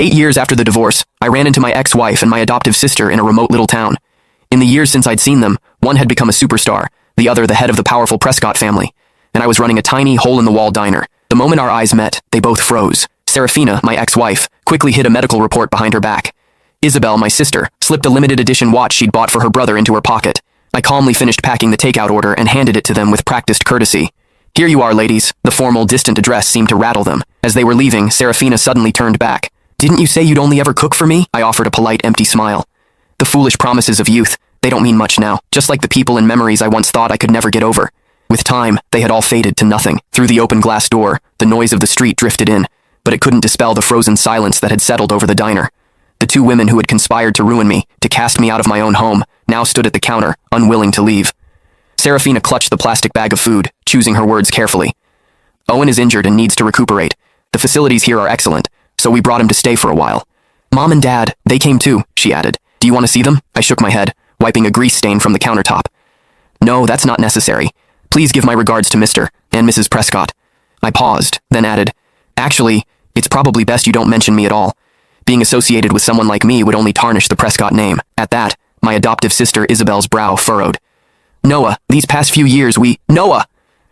8 years after the divorce, I ran into my ex-wife and my adoptive sister in a remote little town. In the years since I'd seen them, one had become a superstar, the other the head of the powerful Prescott family, and I was running a tiny, hole-in-the-wall diner. The moment our eyes met, they both froze. Serafina, my ex-wife, quickly hid a medical report behind her back. Isabel, my sister, slipped a limited-edition watch she'd bought for her brother into her pocket. I calmly finished packing the takeout order and handed it to them with practiced courtesy. "Here you are, ladies." The formal, distant address seemed to rattle them. As they were leaving, Serafina suddenly turned back. "Didn't you say you'd only ever cook for me?" I offered a polite, empty smile. The foolish promises of youth, they don't mean much now, just like the people and memories I once thought I could never get over. With time, they had all faded to nothing. Through the open glass door, the noise of the street drifted in, but it couldn't dispel the frozen silence that had settled over the diner. The two women who had conspired to ruin me, to cast me out of my own home, now stood at the counter, unwilling to leave. Serafina clutched the plastic bag of food, choosing her words carefully. "Owen is injured and needs to recuperate. The facilities here are excellent, so we brought him to stay for a while. Mom and Dad, they came too," she added. "Do you want to see them?" I shook my head, wiping a grease stain from the countertop. "No, that's not necessary. Please give my regards to Mr. and Mrs. Prescott." I paused, then added, "Actually, it's probably best you don't mention me at all. Being associated with someone like me would only tarnish the Prescott name." At that, my adoptive sister Isabel's brow furrowed. "Noah, these past few years Noah!"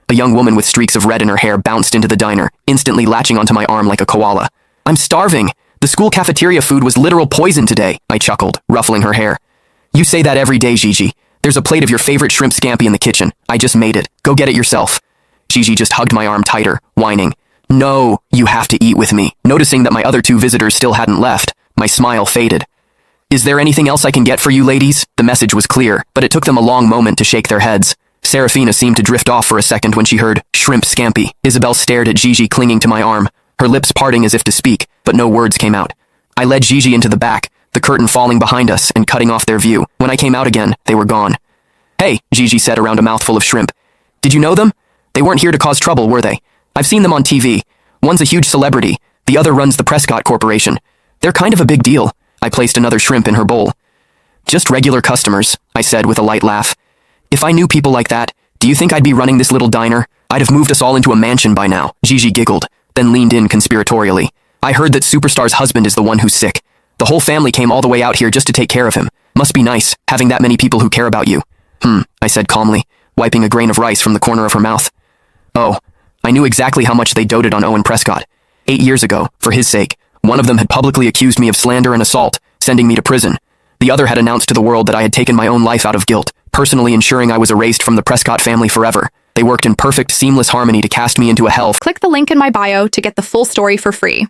A young woman with streaks of red in her hair bounced into the diner, instantly latching onto my arm like a koala. "I'm starving. The school cafeteria food was literal poison today," I chuckled, ruffling her hair. "You say that every day, Gigi. There's a plate of your favorite shrimp scampi in the kitchen. I just made it. Go get it yourself." Gigi just hugged my arm tighter, whining, "No, you have to eat with me." Noticing that my other two visitors still hadn't left, my smile faded. "Is there anything else I can get for you, ladies?" The message was clear, but it took them a long moment to shake their heads. Serafina seemed to drift off for a second when she heard shrimp scampi. Isabel stared at Gigi clinging to my arm, her lips parting as if to speak, but no words came out. I led Gigi into the back, the curtain falling behind us and cutting off their view. When I came out again, they were gone. "Hey," Gigi said around a mouthful of shrimp. "Did you know them? They weren't here to cause trouble, were they? I've seen them on TV. One's a huge celebrity, the other runs the Prescott Corporation. They're kind of a big deal." I placed another shrimp in her bowl. "Just regular customers," I said with a light laugh. "If I knew people like that, do you think I'd be running this little diner? I'd have moved us all into a mansion by now." Gigi giggled, then leaned in conspiratorially. "I heard that Superstar's husband is the one who's sick. The whole family came all the way out here just to take care of him. Must be nice, having that many people who care about you." I said calmly, wiping a grain of rice from the corner of her mouth. "Oh, I knew exactly how much they doted on Owen Prescott. 8 years ago, for his sake, one of them had publicly accused me of slander and assault, sending me to prison. The other had announced to the world that I had taken my own life out of guilt, personally ensuring I was erased from the Prescott family forever. They worked in perfect, seamless harmony to cast me into a hell." Click the link in my bio to get the full story for free.